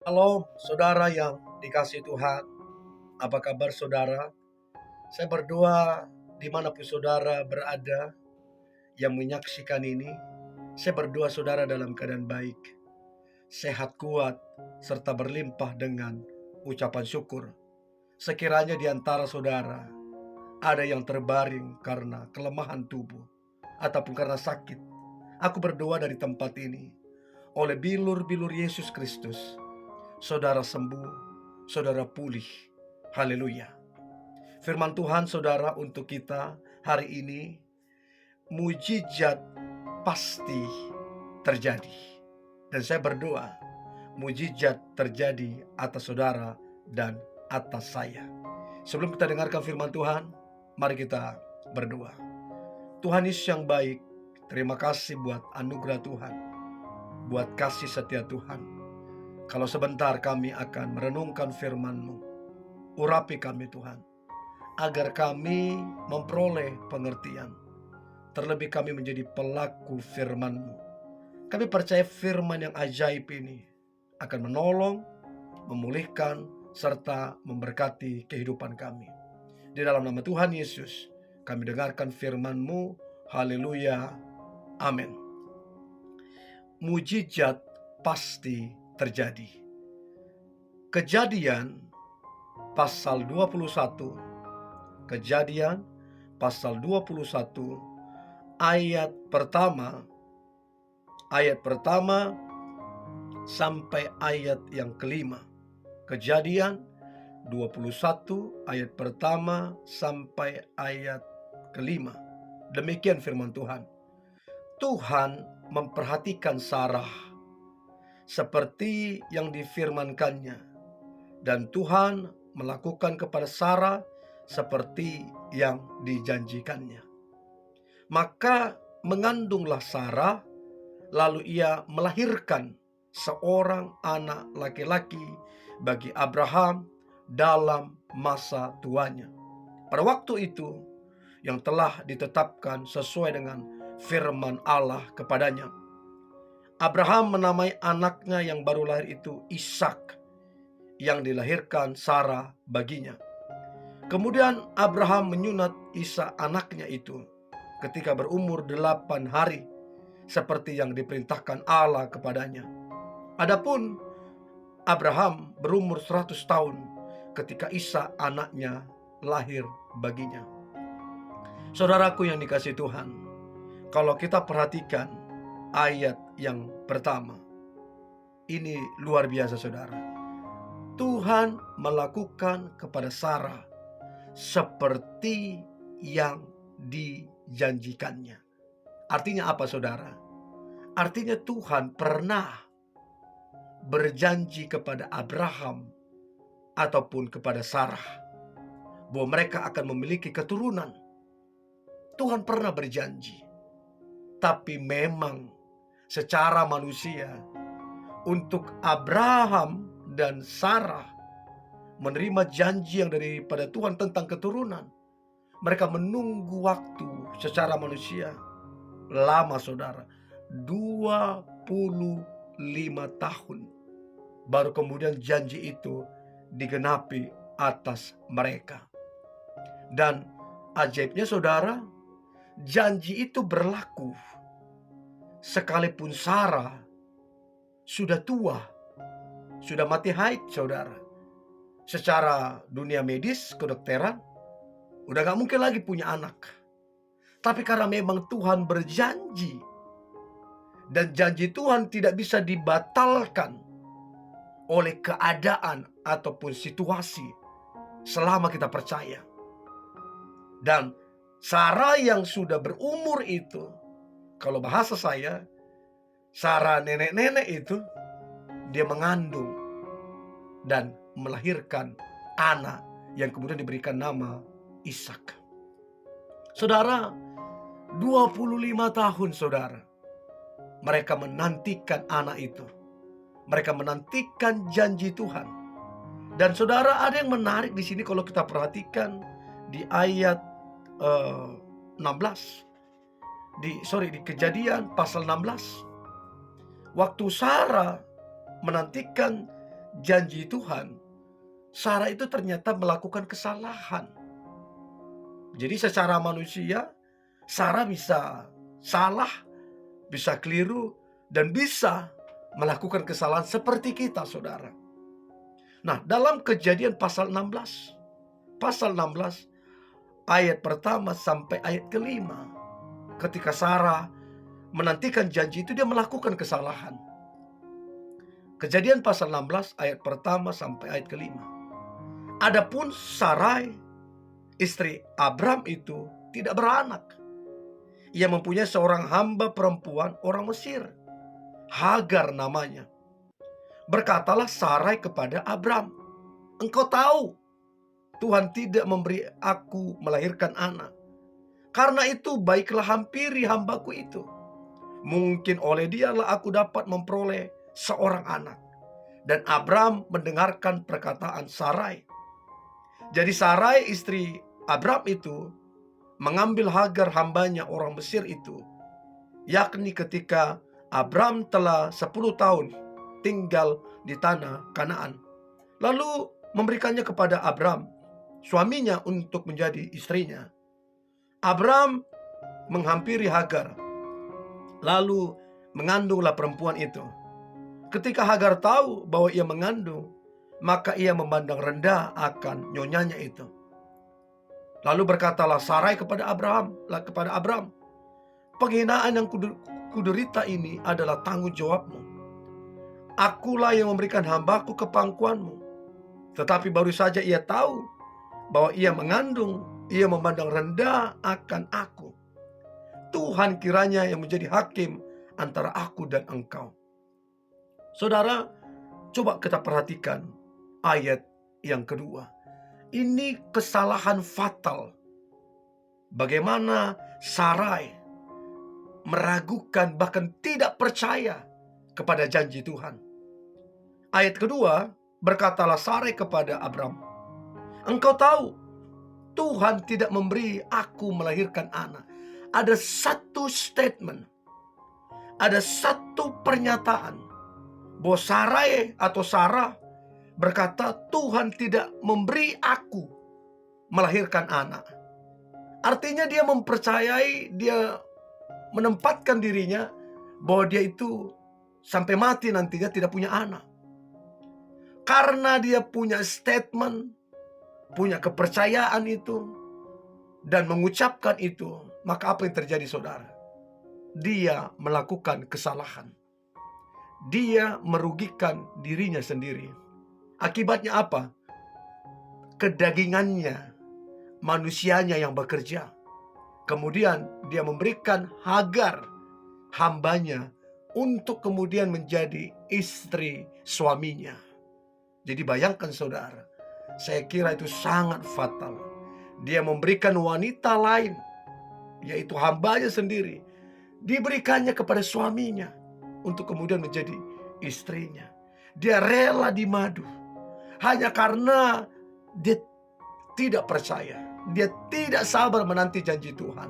Halo, saudara yang dikasihi Tuhan. Apa kabar saudara? Saya berdoa dimanapun saudara berada yang menyaksikan ini. Saya berdoa saudara dalam keadaan baik, sehat kuat, serta berlimpah dengan ucapan syukur. Sekiranya di antara saudara ada yang terbaring karena kelemahan tubuh ataupun karena sakit, aku berdoa dari tempat ini, oleh bilur-bilur Yesus Kristus, saudara sembuh, saudara pulih. Haleluya. Firman Tuhan saudara untuk kita hari ini, mujizat pasti terjadi. Dan saya berdoa, mujizat terjadi atas saudara dan atas saya. Sebelum kita dengarkan firman Tuhan, mari kita berdoa. Tuhan Yesus yang baik, terima kasih buat anugerah Tuhan, buat kasih setia Tuhan. Kalau sebentar kami akan merenungkan firman-Mu, urapi kami Tuhan, agar kami memperoleh pengertian. Terlebih kami menjadi pelaku firman-Mu. Kami percaya firman yang ajaib ini akan menolong, memulihkan, serta memberkati kehidupan kami. Di dalam nama Tuhan Yesus, kami dengarkan firman-Mu. Haleluya. Amin. Mujizat pasti terjadi. Kejadian pasal 21. Kejadian pasal 21 ayat pertama sampai ayat yang kelima. Kejadian 21 ayat pertama sampai ayat kelima. Demikian firman Tuhan. Tuhan memperhatikan Sarah seperti yang difirmankannya, dan Tuhan melakukan kepada Sarah seperti yang dijanjikannya. Maka mengandunglah Sarah, lalu ia melahirkan seorang anak laki-laki bagi Abraham dalam masa tuanya. Pada waktu itu yang telah ditetapkan sesuai dengan firman Allah kepadanya. Abraham menamai anaknya yang baru lahir itu Ishak, yang dilahirkan Sarah baginya. Kemudian Abraham menyunat Ishak anaknya itu ketika berumur 8 hari, seperti yang diperintahkan Allah kepadanya. Adapun Abraham berumur 100 tahun ketika Ishak anaknya lahir baginya. Saudaraku yang dikasihi Tuhan, kalau kita perhatikan ayat yang pertama, ini luar biasa saudara. Tuhan melakukan kepada Sarah seperti yang dijanjikannya. Artinya apa saudara? Artinya Tuhan pernah berjanji kepada Abraham ataupun kepada Sarah bahwa mereka akan memiliki keturunan. Tuhan pernah berjanji. Tapi memang secara manusia, untuk Abraham dan Sarah menerima janji yang daripada Tuhan tentang keturunan, mereka menunggu waktu secara manusia lama saudara, 25 tahun. Baru kemudian janji itu digenapi atas mereka. Dan ajaibnya saudara, janji itu berlaku sekalipun Sarah sudah tua, sudah mati haid saudara. Secara dunia medis, kedokteran, udah gak mungkin lagi punya anak. Tapi karena memang Tuhan berjanji, dan janji Tuhan tidak bisa dibatalkan oleh keadaan ataupun situasi selama kita percaya. Dan Sarah yang sudah berumur itu, kalau bahasa saya, Sarah nenek-nenek itu, dia mengandung dan melahirkan anak yang kemudian diberikan nama Ishak. Saudara, 25 tahun saudara, mereka menantikan anak itu. Mereka menantikan janji Tuhan. Dan saudara, ada yang menarik di sini kalau kita perhatikan di ayat 16. Di Kejadian pasal 16. Waktu Sarah menantikan janji Tuhan, Sarah itu ternyata melakukan kesalahan. Jadi secara manusia, Sarah bisa salah, bisa keliru, dan bisa melakukan kesalahan seperti kita, saudara. Nah, dalam Kejadian pasal 16, ayat pertama sampai ayat kelima, ketika Sarah menantikan janji itu, dia melakukan kesalahan. Kejadian pasal 16 ayat pertama sampai ayat kelima. Adapun Sarai, istri Abram itu tidak beranak. Ia mempunyai seorang hamba perempuan orang Mesir, Hagar namanya. Berkatalah Sarai kepada Abram, "Engkau tahu Tuhan tidak memberi aku melahirkan anak. Karena itu baiklah hampiri hambaku itu. Mungkin oleh dialah aku dapat memperoleh seorang anak." Dan Abram mendengarkan perkataan Sarai. Jadi Sarai istri Abram itu mengambil Hagar hambanya orang Mesir itu, yakni ketika Abram telah 10 tahun tinggal di tanah Kanaan, lalu memberikannya kepada Abram, suaminya, untuk menjadi istrinya. Abram menghampiri Hagar, lalu mengandunglah perempuan itu. Ketika Hagar tahu bahwa ia mengandung, maka ia memandang rendah akan nyonyanya itu. Lalu berkatalah Sarai kepada Abram, "Penghinaan yang kuderita ini adalah tanggung jawabmu. Akulah yang memberikan hambaku ke pangkuanmu." Tetapi baru saja ia tahu bahwa ia mengandung, ia memandang rendah akan aku. Tuhan kiranya yang menjadi hakim antara aku dan engkau. Saudara, coba kita perhatikan ayat yang kedua. Ini kesalahan fatal. Bagaimana Sarai meragukan, bahkan tidak percaya kepada janji Tuhan. Ayat kedua, berkatalah Sarai kepada Abram, "Engkau tahu Tuhan tidak memberi aku melahirkan anak." Ada satu statement, ada satu pernyataan bahwa Sarai atau Sarah berkata, "Tuhan tidak memberi aku melahirkan anak." Artinya dia mempercayai, dia menempatkan dirinya bahwa dia itu sampai mati nantinya tidak punya anak. Karena dia punya statement, punya kepercayaan itu, dan mengucapkan itu, maka apa yang terjadi, saudara? Dia melakukan kesalahan. Dia merugikan dirinya sendiri. Akibatnya apa? Kedagingannya, manusianya yang bekerja. Kemudian dia memberikan Hagar, hambanya, untuk kemudian menjadi istri suaminya. Jadi bayangkan, saudara, saya kira itu sangat fatal. Dia memberikan wanita lain, yaitu hambanya sendiri, diberikannya kepada suaminya untuk kemudian menjadi istrinya. Dia rela dimadu hanya karena dia tidak percaya. Dia tidak sabar menanti janji Tuhan.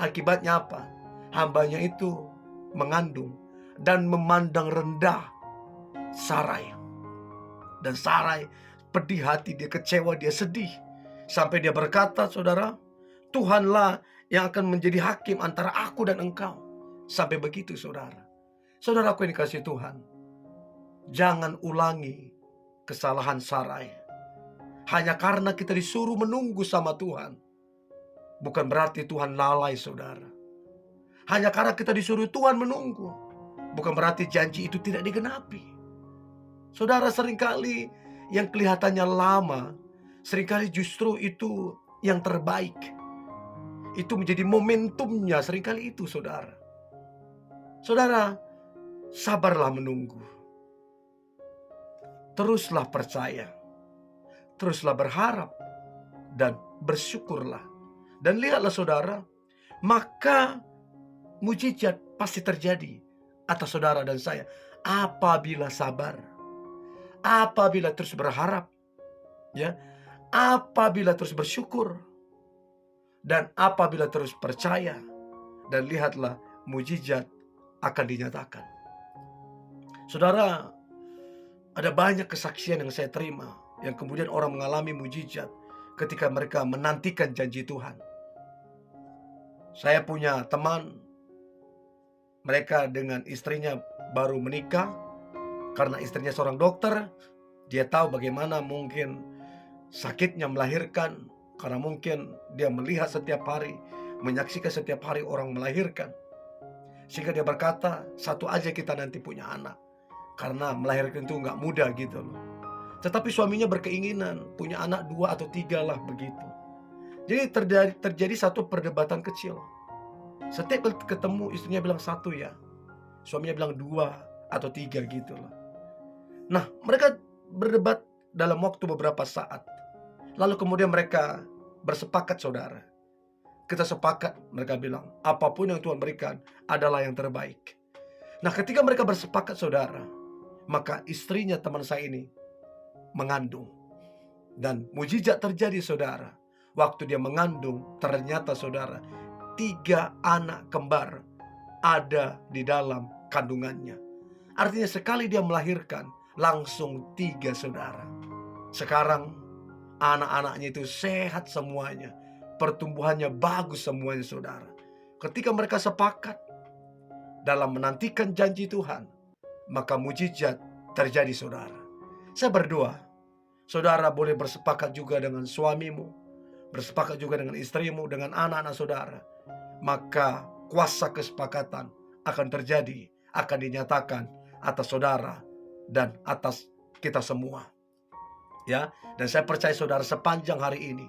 Akibatnya apa? Hambanya itu mengandung dan memandang rendah Sarai. Dan Sarai pedih hati, dia kecewa, dia sedih. Sampai dia berkata, saudara, "Tuhanlah yang akan menjadi hakim antara aku dan engkau." Sampai begitu, saudara. Saudaraku yang dikasihi Tuhan, jangan ulangi kesalahan Sarai. Hanya karena kita disuruh menunggu sama Tuhan, bukan berarti Tuhan lalai, saudara. Hanya karena kita disuruh Tuhan menunggu, bukan berarti janji itu tidak digenapi. Saudara, seringkali yang kelihatannya lama, seringkali justru itu yang terbaik. Itu menjadi momentumnya, seringkali itu, saudara. Saudara, sabarlah menunggu. Teruslah percaya. Teruslah berharap. Dan bersyukurlah. Dan lihatlah, saudara, maka mujizat pasti terjadi atas saudara dan saya apabila sabar, apabila terus berharap, ya, apabila terus bersyukur, dan apabila terus percaya. Dan lihatlah, mujizat akan dinyatakan. Saudara, Ada banyak kesaksian yang saya terima, yang kemudian orang mengalami mujizat ketika mereka menantikan janji Tuhan. Saya punya teman, mereka dengan istrinya baru menikah, karena istrinya seorang dokter. Dia tahu bagaimana mungkin sakitnya melahirkan, karena mungkin dia melihat setiap hari, menyaksikan setiap hari orang melahirkan. Sehingga dia berkata, satu aja kita nanti punya anak. Karena melahirkan itu nggak mudah gitu loh. Tetapi suaminya berkeinginan punya anak 2 atau 3 lah begitu. Jadi terjadi satu perdebatan kecil. Setiap ketemu istrinya bilang 1 ya, suaminya bilang 2 atau 3 gitu loh. Nah, mereka berdebat dalam waktu beberapa saat. Lalu kemudian mereka bersepakat, saudara. Kita sepakat, mereka bilang, apapun yang Tuhan berikan adalah yang terbaik. Nah, ketika mereka bersepakat, saudara, maka istrinya teman saya ini mengandung. Dan mujizat terjadi, saudara. Waktu dia mengandung, ternyata, saudara, 3 anak kembar ada di dalam kandungannya. Artinya sekali dia melahirkan, langsung 3, saudara. Sekarang anak-anaknya itu sehat semuanya. Pertumbuhannya bagus semuanya, saudara. Ketika mereka sepakat dalam menantikan janji Tuhan, maka mujizat terjadi, saudara. Saya berdoa, saudara boleh bersepakat juga dengan suamimu, bersepakat juga dengan istrimu, dengan anak-anak saudara. Maka kuasa kesepakatan akan terjadi, akan dinyatakan atas saudara dan atas kita semua. Ya, dan saya percaya, saudara, sepanjang hari ini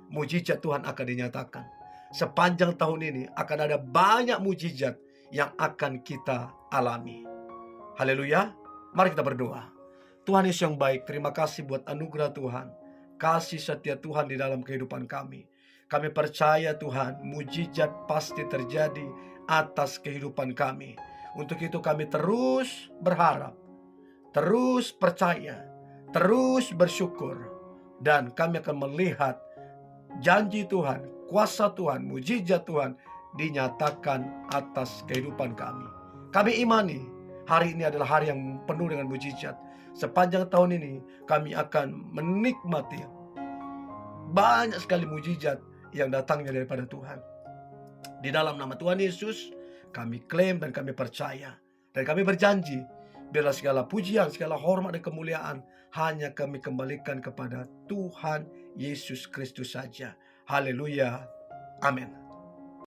mujizat Tuhan akan dinyatakan. Sepanjang tahun ini akan ada banyak mujizat yang akan kita alami. Haleluya. Mari kita berdoa. Tuhan Yesus yang baik, terima kasih buat anugerah Tuhan, kasih setia Tuhan di dalam kehidupan kami. Kami percaya, Tuhan, mujizat pasti terjadi atas kehidupan kami. Untuk itu kami terus berharap, terus percaya, terus bersyukur, dan kami akan melihat janji Tuhan, kuasa Tuhan, mujizat Tuhan dinyatakan atas kehidupan kami. Kami imani hari ini adalah hari yang penuh dengan mujizat. Sepanjang tahun ini kami akan menikmati banyak sekali mujizat yang datangnya daripada Tuhan. Di dalam nama Tuhan Yesus kami klaim dan kami percaya. Dan kami berjanji, biarlah segala pujian, segala hormat dan kemuliaan hanya kami kembalikan kepada Tuhan Yesus Kristus saja. Haleluya. Amin.